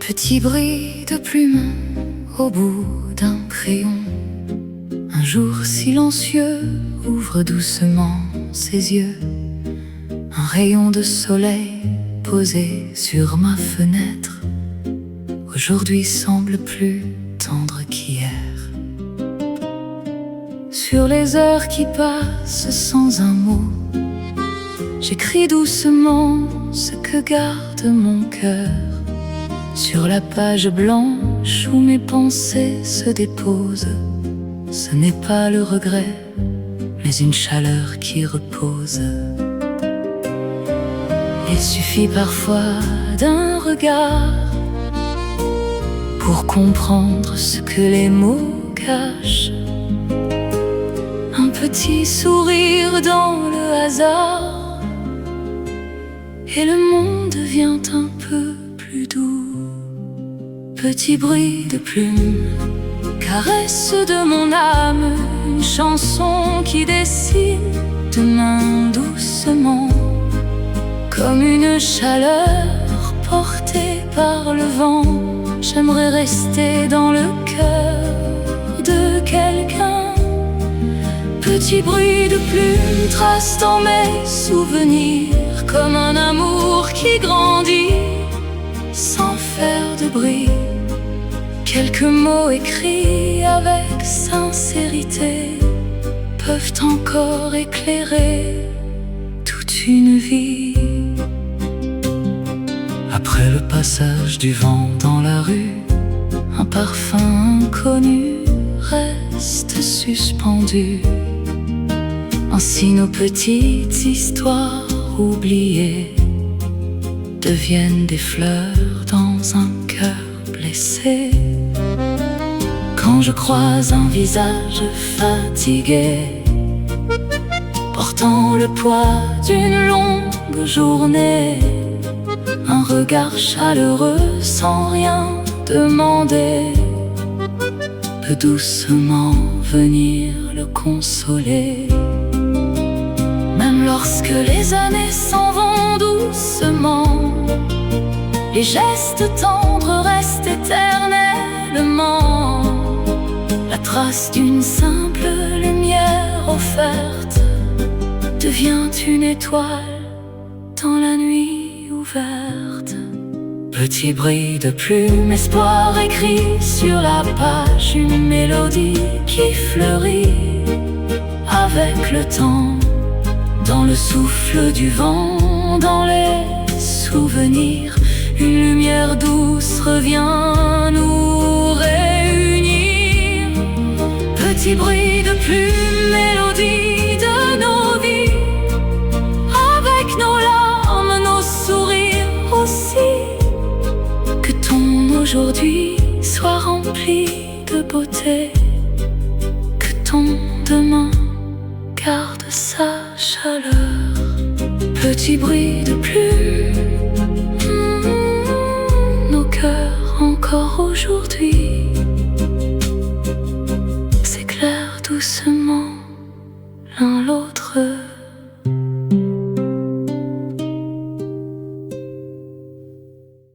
Petit bruit de plume au bout d'un crayon. Un jour silencieux ouvre doucement ses yeux. Un rayon de soleil posé sur ma fenêtre aujourd'hui semble plus tendre qu'hier. Sur les heures qui passent sans un mot, j'écris doucement ce que garde mon cœur. Sur la page blanche où mes pensées se déposent, ce n'est pas le regret, mais une chaleur qui repose. Il suffit parfois d'un regard pour comprendre ce que les mots cachent. Un petit sourire dans le hasard, et le monde devient un peu plus doux. Petit bruit de plume, caresse de mon âme, une chanson qui dessine demain doucement, comme une chaleur portée par le vent. J'aimerais rester dans le cœur de quelqu'un. Petit bruit de plume trace dans mes souvenirs, comme un amour qui grandit sans faire de bruit. Quelques mots écrits avec sincérité peuvent encore éclairer toute une vie. Après le passage du vent dans la rue, un parfum inconnu reste suspendu. Ainsi nos petites histoires oubliées deviennent des fleurs dans un cœur blessé. Quand je croise un visage fatigué, portant le poids d'une longue journée, un regard chaleureux sans rien demander peut doucement venir le consoler. Même lorsque les années s'en vont doucement, les gestes tendres restent éternellement. La trace d'une simple lumière offerte devient une étoile dans la nuit ouverte. Petit bruit de plume, espoir écrit sur la page, une mélodie qui fleurit avec le temps. Dans le souffle du vent, dans les souvenirs, une lumière douce revient nous réunir. Petit bruit de plume, mélodie de nos vies, avec nos larmes, nos sourires aussi. Que ton aujourd'hui soit rempli de beauté, que ton demain garde sa chaleur. Petit bruit de plume, nos cœurs encore aujourd'hui